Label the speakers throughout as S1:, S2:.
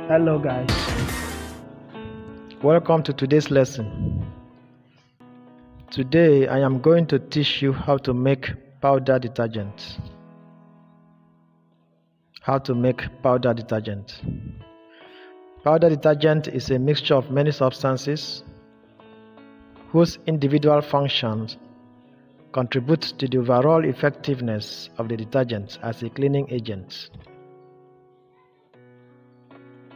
S1: Hello guys, welcome to today's lesson. Today I am going to teach you how to make powder detergent. Powder detergent is a mixture of many substances whose individual functions contribute to the overall effectiveness of the detergent as a cleaning agent.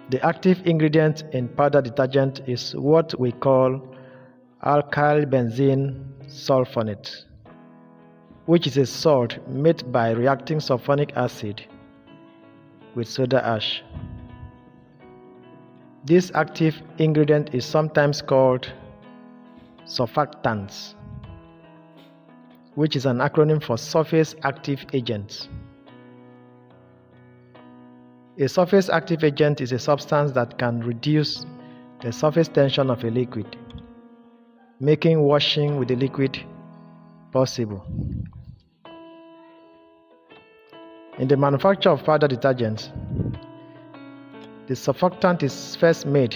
S1: The active ingredient in powder detergent is what we call alkyl benzene sulfonate, which is a salt made by reacting sulfonic acid with soda ash. This active ingredient is sometimes called surfactants, which is an acronym for surface active agents. A surface active agent is a substance that can reduce the surface tension of a liquid, making washing with the liquid possible. In the manufacture of powder detergent, the surfactant is first made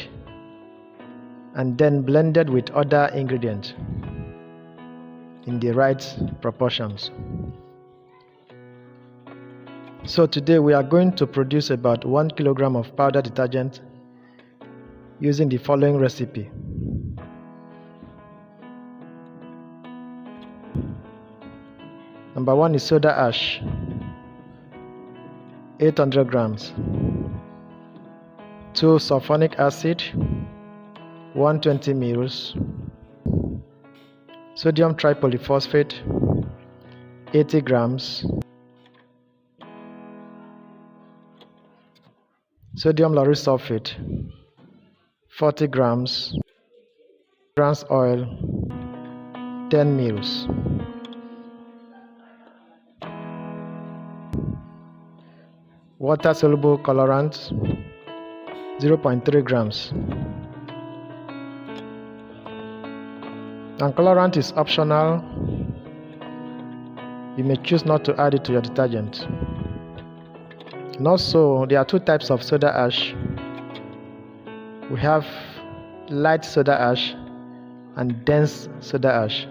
S1: and then blended with other ingredients in the right proportions. So today we are going to produce about 1 kilogram of powder detergent using the following recipe. Number 1 is soda ash, 800 grams. 2 sulfonic acid, 120 ml. Sodium tripolyphosphate, 80 grams. Sodium lauryl sulfate, 40 grams. Trans oil, 10 ml. Water soluble colorant, 0.3 grams. And colorant is optional. You may choose not to add it to your detergent. And also, there are two types of soda ash. We have light soda ash and dense soda ash.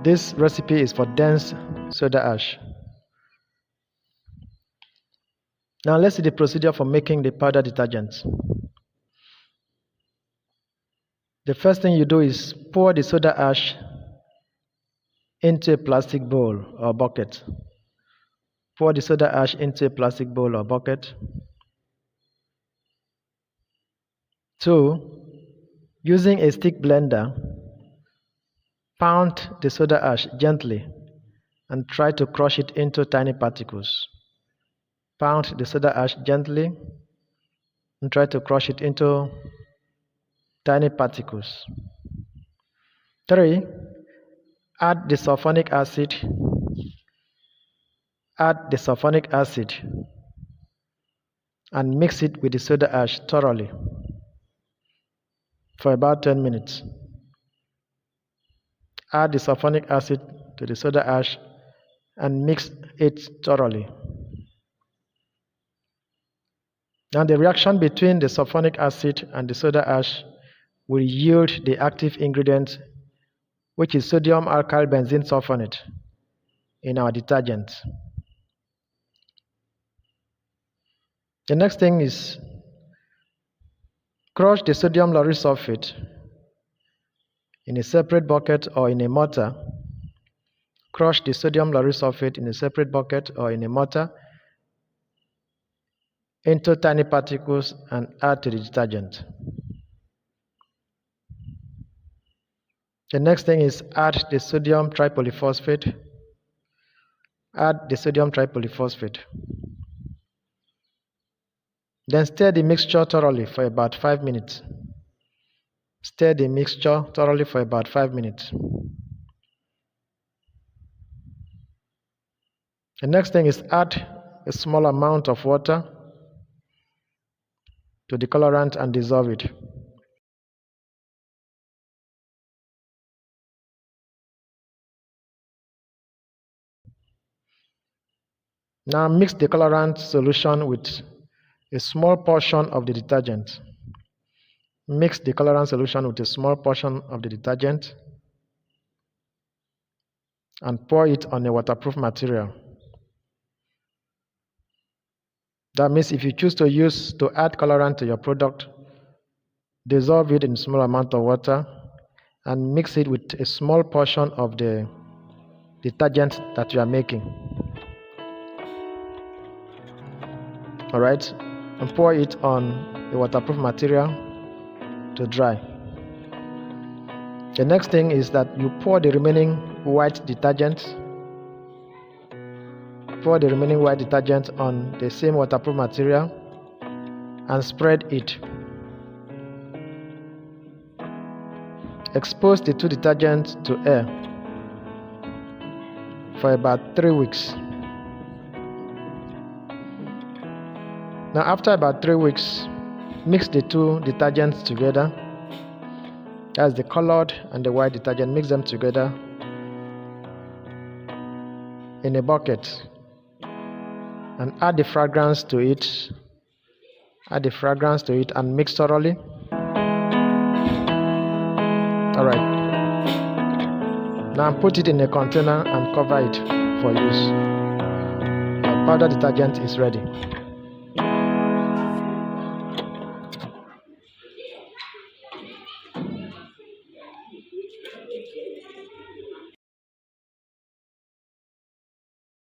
S1: This recipe is for dense soda ash. Now let's see the procedure for making the powder detergent. The first thing you do is pour the soda ash into a plastic bowl or bucket. Pour the soda ash into a plastic bowl or bucket. 2. Using a stick blender, pound the soda ash gently and try to crush it into tiny particles. Pound the soda ash gently and try to crush it into tiny particles. 3. Add the sulfonic acid. And mix it with the soda ash thoroughly for about 10 minutes. Add the sulfonic acid to the soda ash and mix it thoroughly. Now the reaction between the sulfonic acid and the soda ash will yield the active ingredient, which is sodium alkyl benzene sulfonate in our detergent. The next thing is crush the sodium lauryl sulfate in a separate bucket or in a mortar. Crush the sodium lauryl sulfate in a separate bucket or in a mortar into tiny particles and add to the detergent. The next thing is add the sodium tripolyphosphate. Then stir the mixture thoroughly for about 5 minutes. The next thing is add a small amount of water to the colorant and dissolve it. Now mix the colorant solution with a small portion of the detergent. Mix the colorant solution with a small portion of the detergent and pour it on a waterproof material. That means if you choose to add colorant to your product, dissolve it in a small amount of water and mix it with a small portion of the detergent that you are making. Alright, and pour it on a waterproof material to dry. The next thing is that you pour the remaining white detergent. Pour the remaining white detergent on the same waterproof material and spread it. Expose the two detergents to air for about 3 weeks. Now after about 3 weeks, mix the two detergents together. That's the colored and the white detergent. Mix them together in a bucket and add the fragrance to it. Add the fragrance to it and mix thoroughly. Alright. Now put it in a container and cover it for use. Your powder detergent is ready.